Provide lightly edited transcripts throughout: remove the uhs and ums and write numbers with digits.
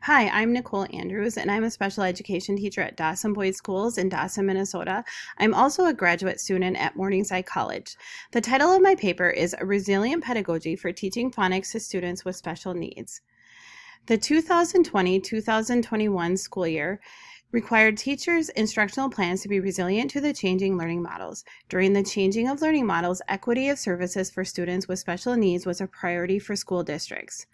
Hi, I'm Nicole Andrews, and I'm a special education teacher at Dawson Boys Schools in Dawson, Minnesota. I'm also a graduate student at Morningside College. The title of my paper is A Resilient Pedagogy for Teaching Phonics to Students with Special Needs. The 2020-2021 school year required teachers' instructional plans to be resilient to the changing learning models. During the changing of learning models, equity of services for students with special needs was a priority for school districts.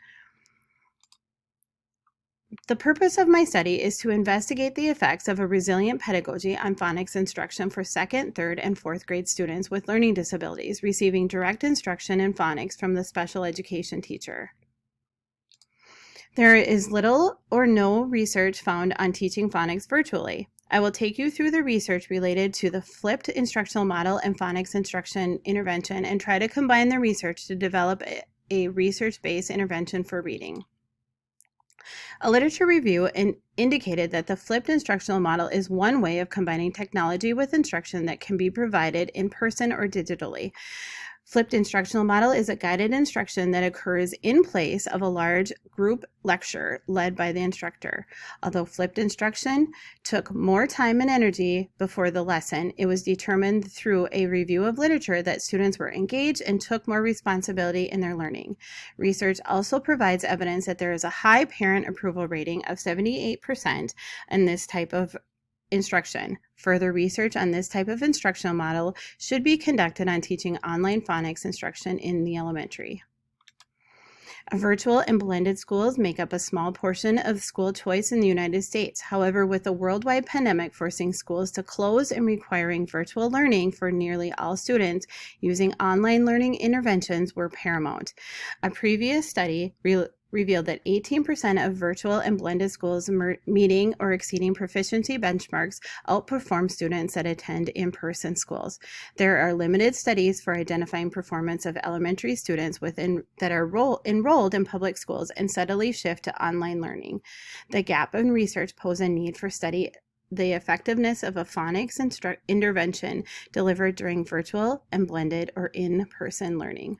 The purpose of my study is to investigate the effects of a resilient pedagogy on phonics instruction for second, third, and fourth grade students with learning disabilities receiving direct instruction in phonics from the special education teacher. There is little or no research found on teaching phonics virtually. I will take you through the research related to the flipped instructional model and phonics instruction intervention and try to combine the research to develop a research-based intervention for reading. A literature review indicated that the flipped instructional model is one way of combining technology with instruction that can be provided in person or digitally. Flipped instructional model is a guided instruction that occurs in place of a large group lecture led by the instructor. Although flipped instruction took more time and energy before the lesson, it was determined through a review of literature that students were engaged and took more responsibility in their learning. Research also provides evidence that there is a high parent approval rating of 78% in this type of instruction. Further research on this type of instructional model should be conducted on teaching online phonics instruction in the elementary. Virtual and blended schools make up a small portion of school choice in the United States. However, with the worldwide pandemic forcing schools to close and requiring virtual learning for nearly all students, using online learning interventions were paramount. A previous study revealed that 18% of virtual and blended schools meeting or exceeding proficiency benchmarks outperform students that attend in-person schools. There are limited studies for identifying performance of elementary students that are enrolled in public schools and steadily shift to online learning. The gap in research poses a need for study the effectiveness of a phonics intervention delivered during virtual and blended or in-person learning.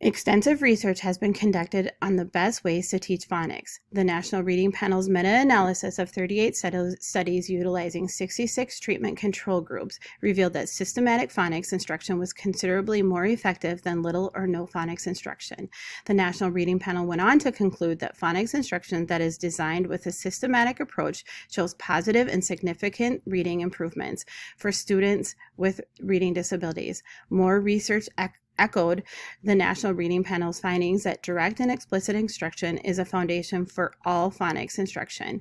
Extensive research has been conducted on the best ways to teach phonics. The National Reading Panel's meta-analysis of 38 studies utilizing 66 treatment control groups revealed that systematic phonics instruction was considerably more effective than little or no phonics instruction. The National Reading Panel went on to conclude that phonics instruction that is designed with a systematic approach shows positive and significant reading improvements for students with reading disabilities. More research echoed the National Reading Panel's findings that direct and explicit instruction is a foundation for all phonics instruction.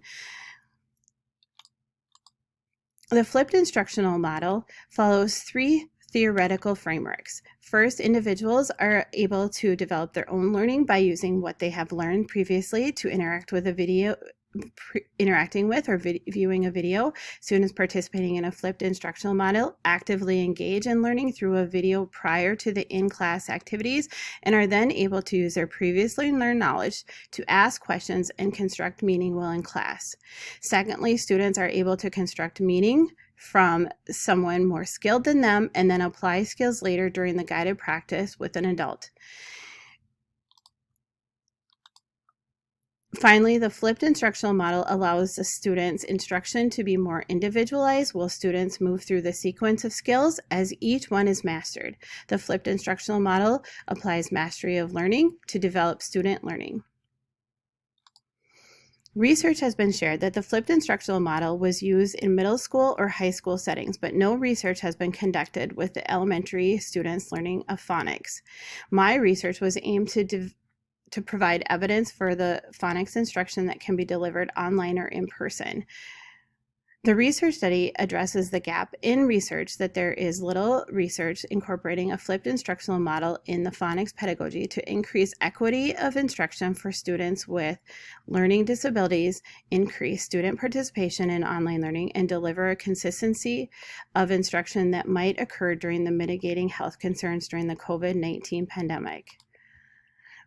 The flipped instructional model follows three theoretical frameworks. First, individuals are able to develop their own learning by using what they have learned previously to interacting with or viewing a video. Students participating in a flipped instructional model actively engage in learning through a video prior to the in-class activities and are then able to use their previously learned knowledge to ask questions and construct meaning while in class. Secondly, students are able to construct meaning from someone more skilled than them and then apply skills later during the guided practice with an adult. Finally, the flipped instructional model allows the student's instruction to be more individualized while students move through the sequence of skills as each one is mastered. The flipped instructional model applies mastery of learning to develop student learning. Research has been shared that the flipped instructional model was used in middle school or high school settings, but no research has been conducted with the elementary students' learning of phonics. My research was aimed to provide evidence for the phonics instruction that can be delivered online or in person. The research study addresses the gap in research that there is little research incorporating a flipped instructional model in the phonics pedagogy to increase equity of instruction for students with learning disabilities, increase student participation in online learning, and deliver a consistency of instruction that might occur during the mitigating health concerns during the COVID-19 pandemic.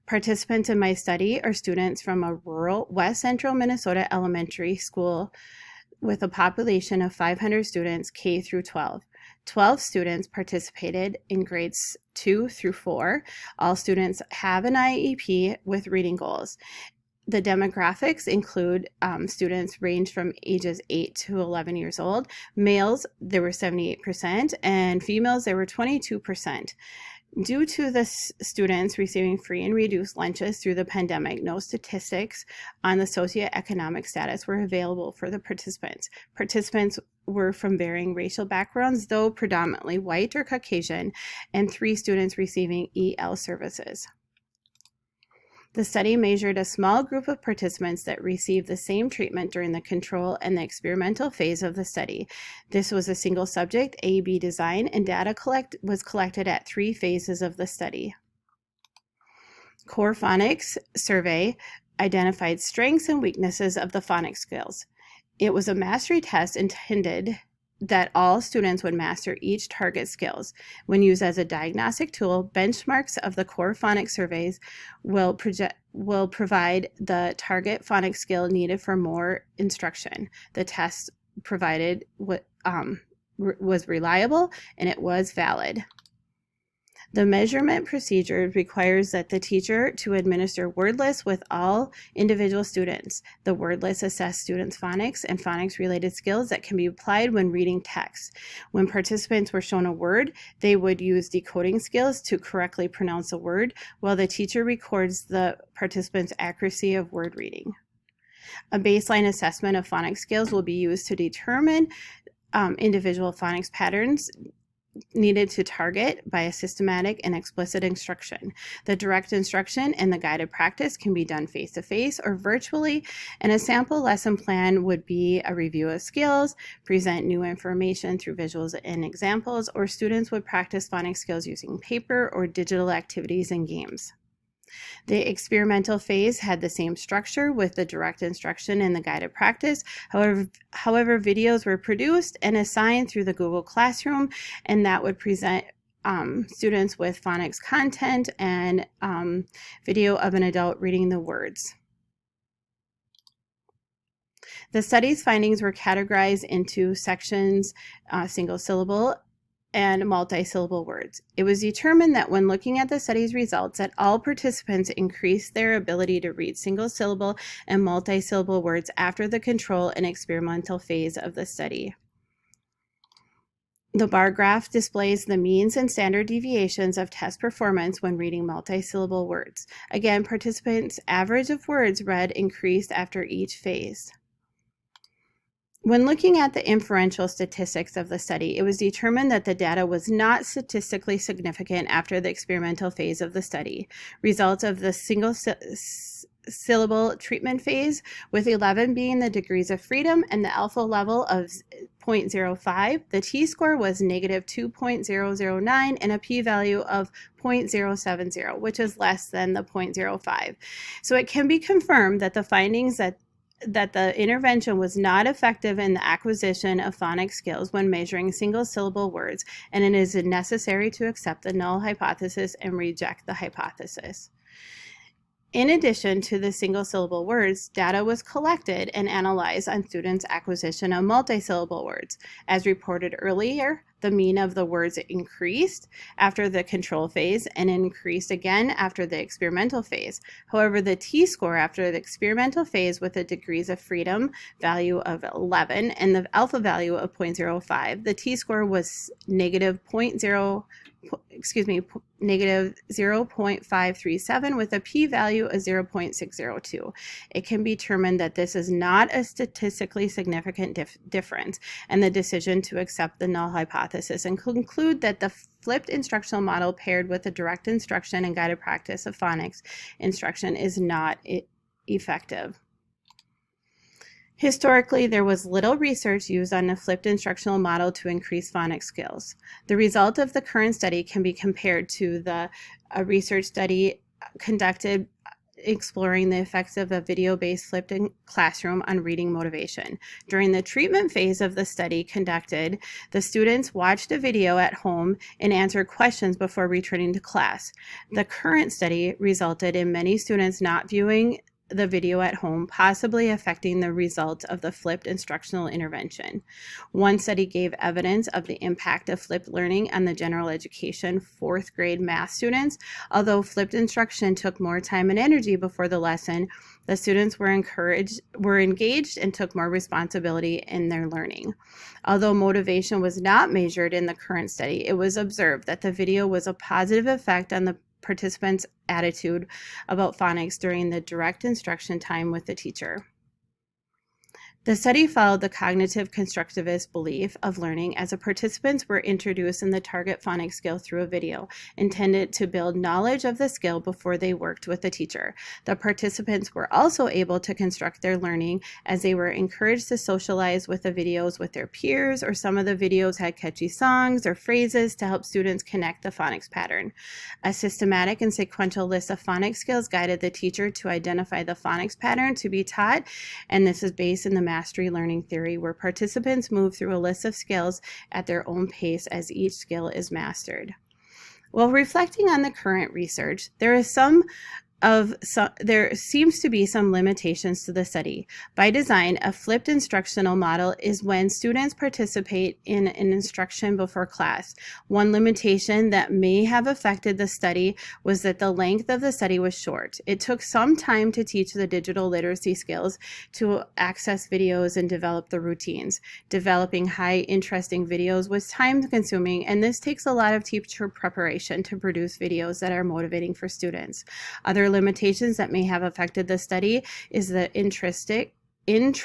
Participants in my study are students from a rural West Central Minnesota elementary school with a population of 500 students K through 12. 12 students participated in grades 2 through 4. All students have an IEP with reading goals. The demographics include students range from ages 8 to 11 years old. Males, there were 78%, and females, there were 22%. Due to the students receiving free and reduced lunches through the pandemic, no statistics on the socioeconomic status were available for the participants. Participants were from varying racial backgrounds, though predominantly white or Caucasian, and 3 students receiving EL services. The study measured a small group of participants that received the same treatment during the control and the experimental phase of the study. This was a single subject A/B design, and data was collected at 3 phases of the study. Core Phonics survey identified strengths and weaknesses of the phonics skills. It was a mastery test intended that all students would master each target skills. When used as a diagnostic tool, benchmarks of the core phonics surveys will provide the target phonics skill needed for more instruction. The test provided was reliable and it was valid. The measurement procedure requires that the teacher to administer word lists with all individual students. The word lists assess students' phonics and phonics-related skills that can be applied when reading text. When participants were shown a word, they would use decoding skills to correctly pronounce a word, while the teacher records the participant's accuracy of word reading. A baseline assessment of phonics skills will be used to determine individual phonics patterns needed to target by a systematic and explicit instruction. The direct instruction and the guided practice can be done face-to-face or virtually, and a sample lesson plan would be a review of skills, present new information through visuals and examples, or students would practice phonics skills using paper or digital activities and games. The experimental phase had the same structure with the direct instruction and the guided practice. However, videos were produced and assigned through the Google Classroom, and that would present students with phonics content and video of an adult reading the words. The study's findings were categorized into sections, single syllable, and multi-syllable words. It was determined that when looking at the study's results, that all participants increased their ability to read single-syllable and multi-syllable words after the control and experimental phase of the study. The bar graph displays the means and standard deviations of test performance when reading multi-syllable words. Again, participants' average of words read increased after each phase. When looking at the inferential statistics of the study, it was determined that the data was not statistically significant after the experimental phase of the study. Results of the single syllable treatment phase, with 11 being the degrees of freedom and the alpha level of 0.05, the t-score was negative 2.009 and a p-value of 0.070, which is less than the 0.05. So it can be confirmed that the findings that the intervention was not effective in the acquisition of phonics skills when measuring single-syllable words, and it is necessary to accept the null hypothesis and reject the hypothesis. In addition to the single-syllable words, data was collected and analyzed on students' acquisition of multi-syllable words. As reported earlier, the mean of the words increased after the control phase and increased again after the experimental phase. However, the t-score after the experimental phase with the degrees of freedom value of 11 and the alpha value of 0.05, the t-score was negative 0.537 with a p-value of 0.602. It can be determined that this is not a statistically significant difference, and the decision to accept the null hypothesis and conclude that the flipped instructional model paired with the direct instruction and guided practice of phonics instruction is not effective. Historically, there was little research used on a flipped instructional model to increase phonics skills. The result of the current study can be compared to a research study conducted exploring the effects of a video-based flipped classroom on reading motivation. During the treatment phase of the study conducted, the students watched a video at home and answered questions before returning to class. The current study resulted in many students not viewing the video at home, possibly affecting the result of the flipped instructional intervention. One study gave evidence of the impact of flipped learning on the general education fourth grade math students. Although flipped instruction took more time and energy before the lesson, the students were engaged and took more responsibility in their learning. Although motivation was not measured in the current study, it was observed that the video was a positive effect on the participants' attitude about phonics during the direct instruction time with the teacher. The study followed the cognitive constructivist belief of learning as the participants were introduced in the target phonics skill through a video, intended to build knowledge of the skill before they worked with the teacher. The participants were also able to construct their learning as they were encouraged to socialize with the videos with their peers, or some of the videos had catchy songs or phrases to help students connect the phonics pattern. A systematic and sequential list of phonics skills guided the teacher to identify the phonics pattern to be taught, and this is based in the mastery learning theory, where participants move through a list of skills at their own pace as each skill is mastered. While reflecting on the current research, there seems to be some limitations to the study. By design, a flipped instructional model is when students participate in an instruction before class. One limitation that may have affected the study was that the length of the study was short. It took some time to teach the digital literacy skills, to access videos and develop the routines. Developing high interesting videos was time consuming, and this takes a lot of teacher preparation to produce videos that are motivating for students. Other limitations that may have affected the study is the intrinsic and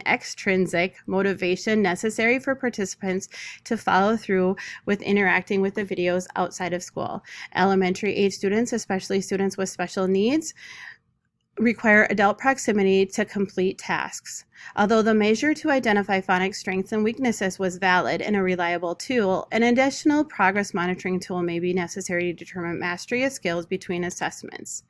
extrinsic motivation necessary for participants to follow through with interacting with the videos outside of school. Elementary age students, especially students with special needs, require adult proximity to complete tasks. Although the measure to identify phonics strengths and weaknesses was valid and a reliable tool, an additional progress monitoring tool may be necessary to determine mastery of skills between assessments.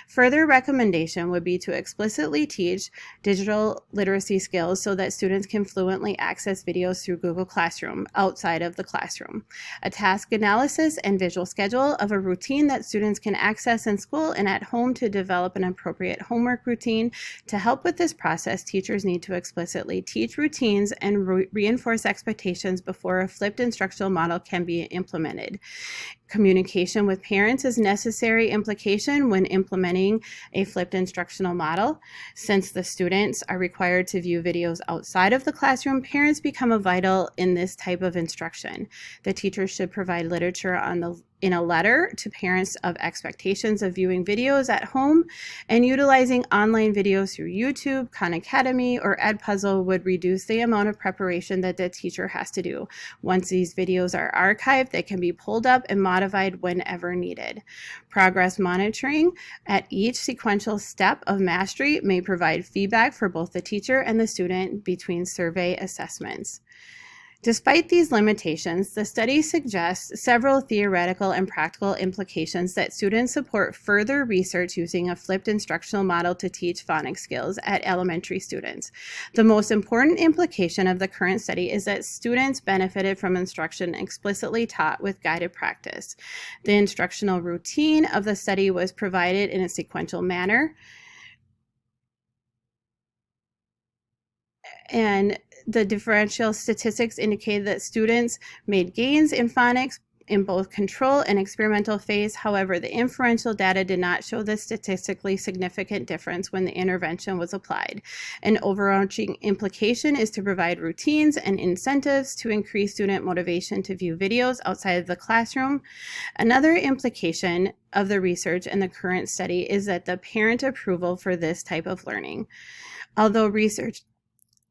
Further recommendation would be to explicitly teach digital literacy skills so that students can fluently access videos through Google Classroom outside of the classroom. A task analysis and visual schedule of a routine that students can access in school and at home to develop an appropriate homework routine. To help with this process, teachers need to explicitly teach routines and reinforce expectations before a flipped instructional model can be implemented. Communication with parents is necessary implication when implementing a flipped instructional model. Since the students are required to view videos outside of the classroom, parents become vital in this type of instruction. The teacher should provide literature in a letter to parents of expectations of viewing videos at home, and utilizing online videos through YouTube, Khan Academy, or Edpuzzle would reduce the amount of preparation that the teacher has to do. Once these videos are archived, they can be pulled up and modified whenever needed. Progress monitoring at each sequential step of mastery may provide feedback for both the teacher and the student between survey assessments. Despite these limitations, the study suggests several theoretical and practical implications that students support further research using a flipped instructional model to teach phonics skills at elementary students. The most important implication of the current study is that students benefited from instruction explicitly taught with guided practice. The instructional routine of the study was provided in a sequential manner, and the differential statistics indicated that students made gains in phonics in both control and experimental phase. However, the inferential data did not show the statistically significant difference when the intervention was applied. An overarching implication is to provide routines and incentives to increase student motivation to view videos outside of the classroom. Another implication of the research in the current study is that the parent approval for this type of learning. Although research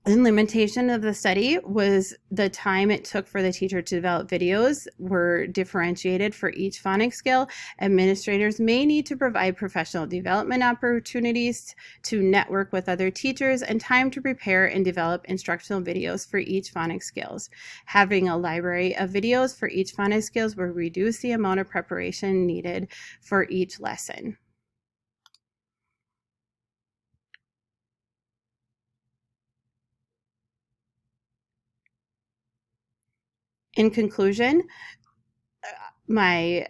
and limitation of the study was the time it took for the teacher to develop videos were differentiated for each phonics skill. Administrators may need to provide professional development opportunities to network with other teachers and time to prepare and develop instructional videos for each phonics skills. Having a library of videos for each phonics skills will reduce the amount of preparation needed for each lesson. In conclusion, my